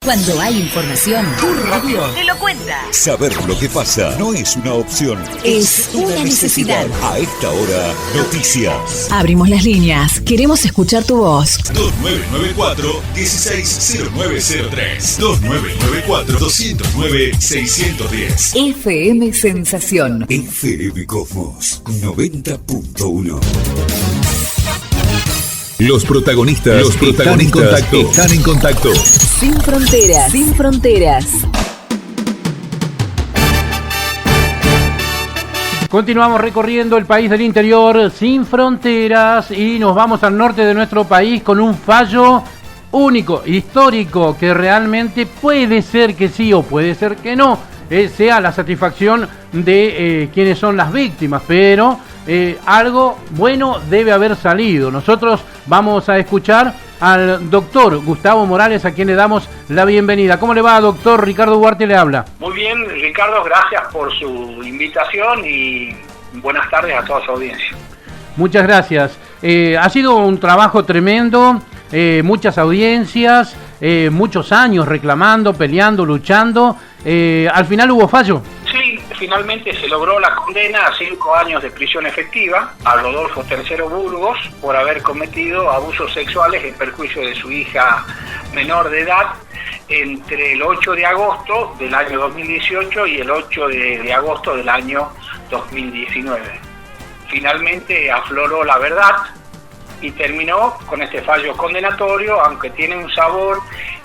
Cuando hay información, tu radio te lo cuenta. Saber lo que pasa no es una opción, es una necesidad. A esta hora, noticias. Abrimos las líneas. Queremos escuchar tu voz. 2994-160903. 2994-209-610. FM Sensación. FM Cosmos 90.1. Los protagonistas están en contacto. Sin fronteras. Sin fronteras. Continuamos recorriendo el país del interior sin fronteras y nos vamos al norte de nuestro país con un fallo único, histórico, que realmente puede ser que sí o puede ser que no sea la satisfacción de quienes son las víctimas, pero algo bueno debe haber salido. Nosotros vamos a escuchar al doctor Gustavo Morales, a quien le damos la bienvenida. ¿Cómo le va, doctor? Ricardo Duarte le habla. Muy bien, Ricardo, gracias por su invitación y buenas tardes a toda su audiencia. Muchas gracias. Ha sido un trabajo tremendo, muchas audiencias, muchos años reclamando, peleando, luchando. ¿Al final hubo fallo? Sí, finalmente se logró la condena a 5 años de prisión efectiva a Rodolfo III Burgos por haber cometido abusos sexuales en perjuicio de su hija menor de edad entre el 8 de agosto del año 2018 y el 8 de agosto del año 2019. Finalmente afloró la verdad y terminó con este fallo condenatorio, aunque tiene un sabor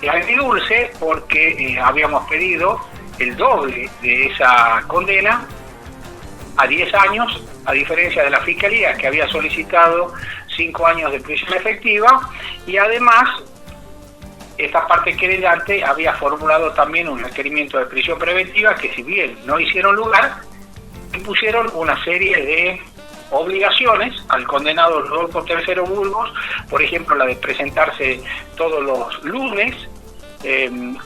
agridulce porque habíamos pedido el doble de esa condena a 10 años, a diferencia de la Fiscalía, que había solicitado 5 años de prisión efectiva, y además esta parte querellante había formulado también un requerimiento de prisión preventiva que, si bien no hicieron lugar, impusieron una serie de obligaciones al condenado Rodolfo III Burgos, por ejemplo la de presentarse todos los lunes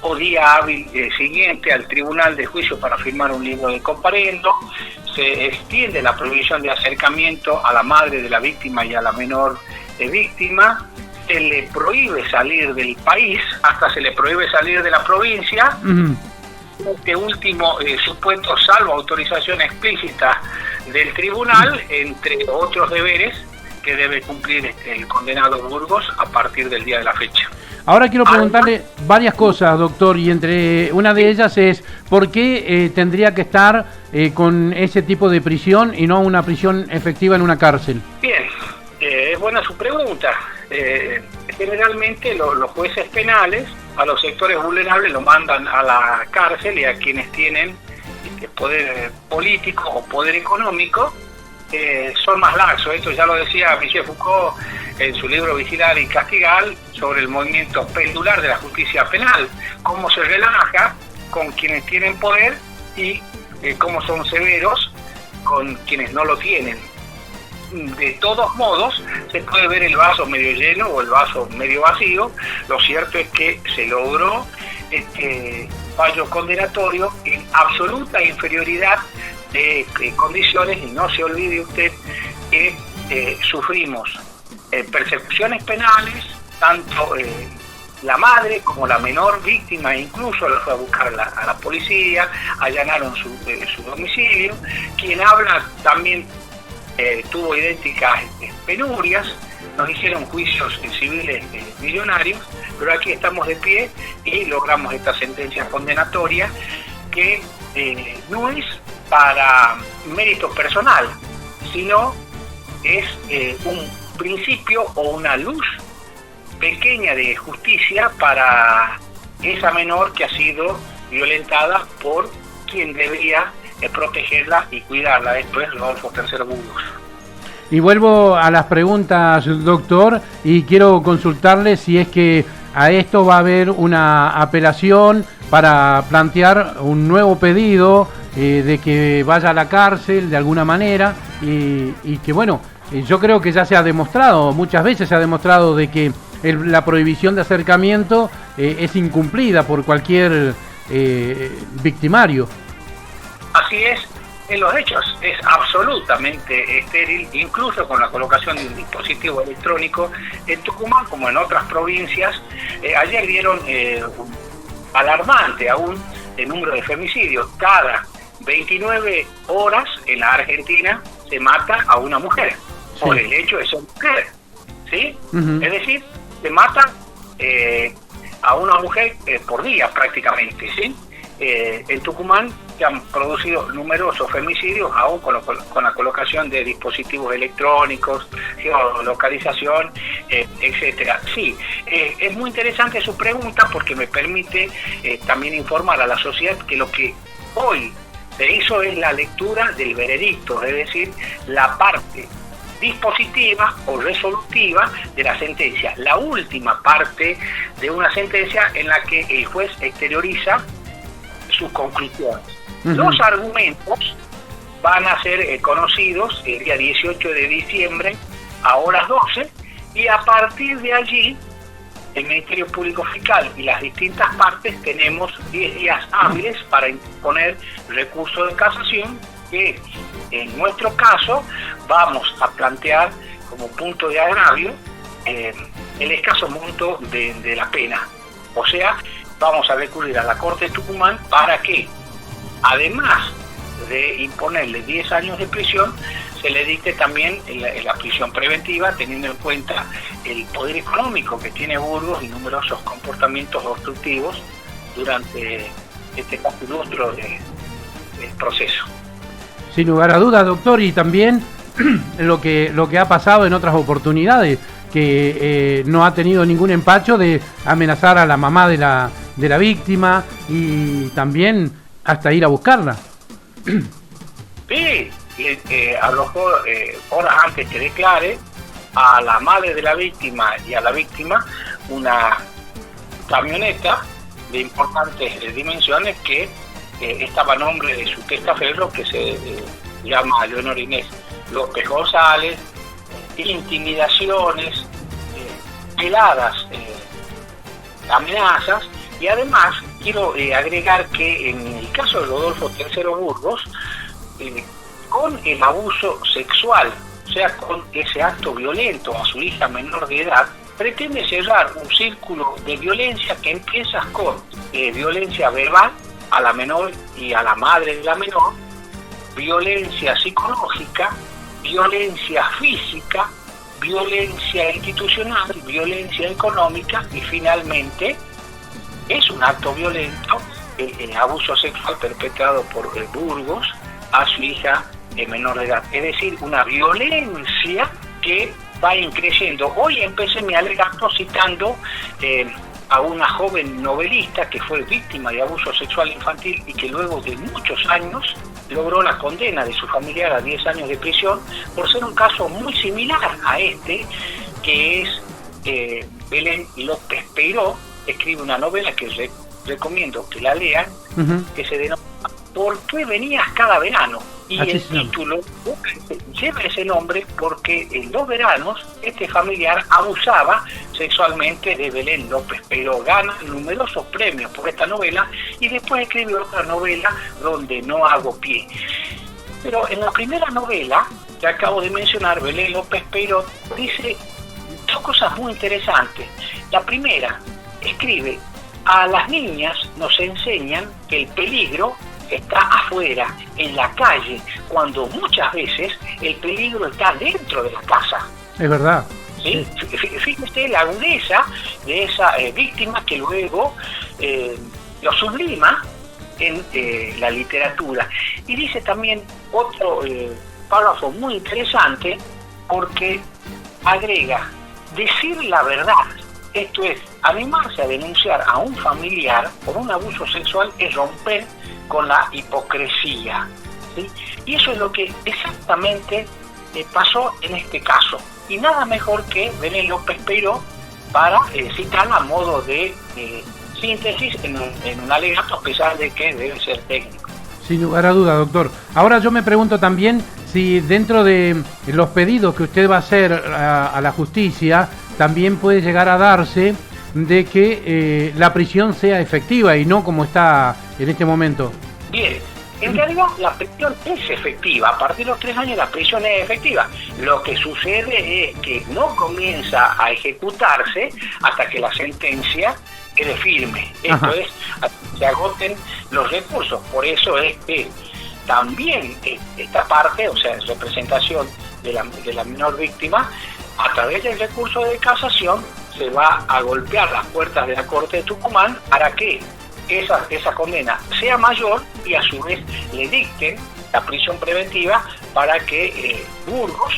o día hábil siguiente al tribunal de juicio para firmar un libro de comparendo. Se extiende la prohibición de acercamiento a la madre de la víctima y a la menor víctima. Se le prohíbe salir del país, hasta se le prohíbe salir de la provincia. Este último supuesto, salvo autorización explícita del tribunal, entre otros deberes que debe cumplir el condenado Burgos a partir del día de la fecha. Ahora quiero preguntarle varias cosas, doctor, y entre una de ellas es ¿por qué tendría que estar con ese tipo de prisión y no una prisión efectiva en una cárcel? Bien, es buena su pregunta. Generalmente los jueces penales a los sectores vulnerables lo mandan a la cárcel, y a quienes tienen poder político o poder económico son más laxos. Esto ya lo decía Michel Foucault en su libro Vigilar y Castigar, sobre el movimiento pendular de la justicia penal, cómo se relaja con quienes tienen poder y cómo son severos con quienes no lo tienen. De todos modos, se puede ver el vaso medio lleno o el vaso medio vacío. Lo cierto es que se logró este fallo condenatorio en absoluta inferioridad de condiciones, y no se olvide usted que sufrimos persecuciones penales, tanto la madre como la menor víctima, incluso la fue a buscar a la policía, allanaron su domicilio. Quien habla también tuvo idénticas penurias, nos hicieron juicios civiles millonarios, pero aquí estamos de pie y logramos esta sentencia condenatoria que no es para mérito personal, sino es un principio o una luz pequeña de justicia para esa menor que ha sido violentada por quien debería protegerla y cuidarla. Esto es Rodolfo III Burgos. Y vuelvo a las preguntas, doctor, y quiero consultarle si es que a esto va a haber una apelación para plantear un nuevo pedido de que vaya a la cárcel de alguna manera, y que bueno, yo creo que ya se ha demostrado, muchas veces se ha demostrado de que la prohibición de acercamiento es incumplida por cualquier victimario. Así es, en los hechos es absolutamente estéril, incluso con la colocación de un dispositivo electrónico en Tucumán como en otras provincias. Ayer dieron alarmante aún el número de femicidios. Cada 29 horas en la Argentina se mata a una mujer por el hecho de ser mujer, ¿sí? Es decir, se mata a una mujer por día prácticamente, ¿sí? En Tucumán se han producido numerosos femicidios, aún con la colocación de dispositivos electrónicos, geolocalización, etcétera. Sí, es muy interesante su pregunta porque me permite también informar a la sociedad que lo que hoy se hizo es la lectura del veredicto, es decir, la parte dispositiva o resolutiva de la sentencia, la última parte de una sentencia en la que el juez exterioriza sus conclusiones. Los argumentos van a ser conocidos el día 18 de diciembre a horas 12 y a partir de allí el Ministerio Público Fiscal y las distintas partes tenemos 10 días hábiles para imponer recurso de casación que en nuestro caso vamos a plantear como punto de agravio el escaso monto de la pena. O sea, vamos a recurrir a la Corte de Tucumán para que, además de imponerle 10 años de prisión, se le dicte también la prisión preventiva, teniendo en cuenta el poder económico que tiene Burgos y numerosos comportamientos obstructivos durante este casi lustro del proceso. Sin lugar a dudas, doctor, y también lo que ha pasado en otras oportunidades, que no ha tenido ningún empacho de amenazar a la mamá de la víctima y también hasta ir a buscarla. Sí, arrojó horas antes que declare a la madre de la víctima y a la víctima una camioneta de importantes dimensiones que estaba a nombre de su testaferro, que se llama Leonor Inés López González. Intimidaciones, veladas amenazas, y además quiero agregar que en el caso de Rodolfo III Burgos, con el abuso sexual, o sea, con ese acto violento a su hija menor de edad, pretende cerrar un círculo de violencia que empieza con violencia verbal a la menor y a la madre de la menor, violencia psicológica, violencia física, violencia institucional, violencia económica y finalmente es un acto violento el abuso sexual perpetrado por Burgos a su hija menor de edad. Es decir, una violencia que va creciendo. Hoy empecé mi alegato citando a una joven novelista que fue víctima de abuso sexual infantil y que luego de muchos años logró la condena de su familiar a 10 años de prisión por ser un caso muy similar a este, que es Belén López Peiró. Escribe una novela que recomiendo que la lean, que se denomina ¿Por qué venías cada verano? Y el título lleva ese nombre porque en los veranos este familiar abusaba sexualmente de Belén López Peiró. Gana numerosos premios por esta novela y después escribe otra novela donde no hago pie. Pero en la primera novela que acabo de mencionar, Belén López Peiró dice dos cosas muy interesantes. La primera, escribe: a las niñas nos enseñan que el peligro está afuera, en la calle, cuando muchas veces el peligro está dentro de la casa. Es verdad. ¿Sí? Fíjese la agudeza de esa víctima que luego lo sublima en la literatura. Y dice también otro párrafo muy interesante porque agrega: decir la verdad, esto es, animarse a denunciar a un familiar por un abuso sexual, es romper con la hipocresía, ¿sí? Y eso es lo que exactamente pasó en este caso. Y nada mejor que Belén López Peiró para citarla a modo de síntesis en un alegato, a pesar de que debe ser técnico. Sin lugar a duda, doctor. Ahora yo me pregunto también si dentro de los pedidos que usted va a hacer a la justicia, también puede llegar a darse de que la prisión sea efectiva y no como está en este momento. Bien, en realidad la prisión es efectiva. A partir de los 3 años la prisión es efectiva. Lo que sucede es que no comienza a ejecutarse hasta que la sentencia quede firme. Esto es, se agoten los recursos. Por eso es que también esta parte, o sea, representación de la menor víctima, a través del recurso de casación se va a golpear las puertas de la Corte de Tucumán para que esa condena sea mayor y a su vez le dicten la prisión preventiva para que Burgos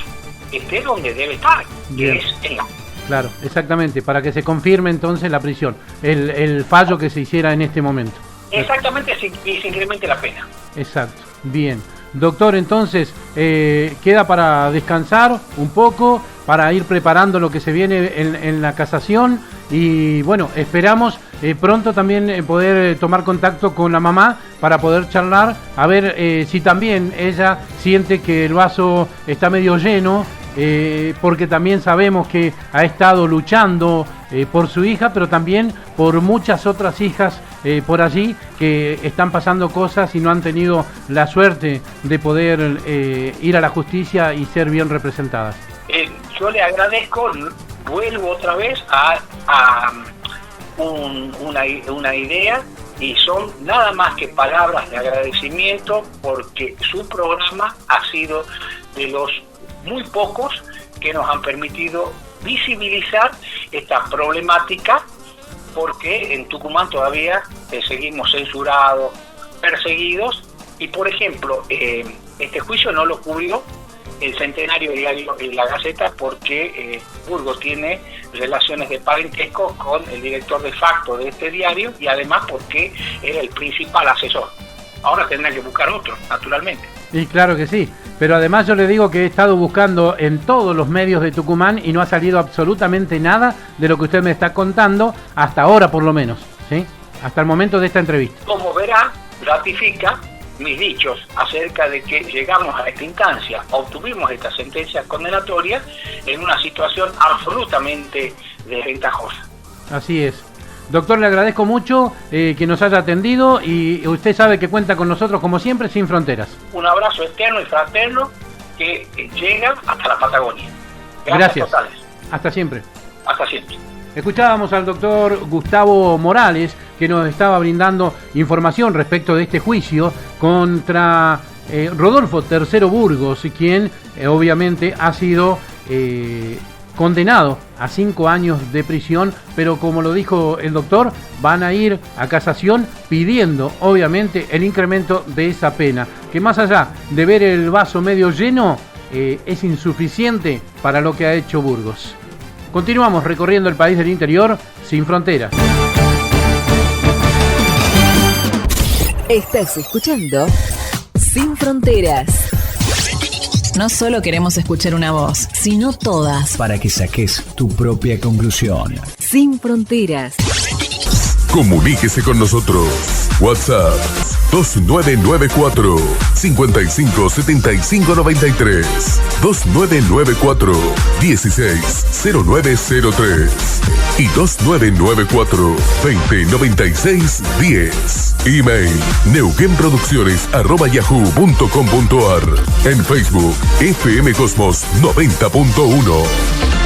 esté donde debe estar, que es en la... Claro, exactamente, para que se confirme entonces la prisión, el fallo que se hiciera en este momento. Exactamente, y se incremente la pena. Exacto, bien. Doctor, entonces, queda para descansar un poco, para ir preparando lo que se viene en la casación y bueno, esperamos pronto también poder tomar contacto con la mamá para poder charlar, a ver si también ella siente que el vaso está medio lleno, porque también sabemos que ha estado luchando por su hija, pero también por muchas otras hijas por allí que están pasando cosas y no han tenido la suerte de poder ir a la justicia y ser bien representadas. Yo le agradezco, vuelvo otra vez a una idea, y son nada más que palabras de agradecimiento, porque su programa ha sido de los muy pocos que nos han permitido visibilizar esta problemática, porque en Tucumán todavía seguimos censurados, perseguidos, y por ejemplo, este juicio no lo cubrió el Centenario Diario y la Gaceta, porque Burgos tiene relaciones de parentesco con el director de facto de este diario, y además porque era el principal asesor. Ahora tendrá que buscar otro, naturalmente. Y claro que sí, pero además yo le digo que he estado buscando en todos los medios de Tucumán y no ha salido absolutamente nada de lo que usted me está contando, hasta ahora por lo menos, ¿sí? Hasta el momento de esta entrevista. Como verá, ratifica mis dichos acerca de que llegamos a esta instancia, obtuvimos esta sentencia condenatoria en una situación absolutamente desventajosa. Así es. Doctor, le agradezco mucho que nos haya atendido y usted sabe que cuenta con nosotros como siempre, sin fronteras. Un abrazo externo y fraterno que llega hasta la Patagonia. Gracias. Totales. Hasta siempre. Hasta siempre. Escuchábamos al doctor Gustavo Morales, que nos estaba brindando información respecto de este juicio contra Rodolfo III Burgos, quien obviamente ha sido condenado a 5 años de prisión, pero como lo dijo el doctor, van a ir a casación pidiendo obviamente el incremento de esa pena, que más allá de ver el vaso medio lleno, es insuficiente para lo que ha hecho Burgos. Continuamos recorriendo el país del interior sin fronteras. Estás escuchando Sin Fronteras. No solo queremos escuchar una voz, sino todas. Para que saques tu propia conclusión. Sin Fronteras. Comuníquese con nosotros. WhatsApp 2994 557593 2994 160903 y 2994 209610. Email neuquenproducciones@yahoo.com.ar. En Facebook FM Cosmos 90.1.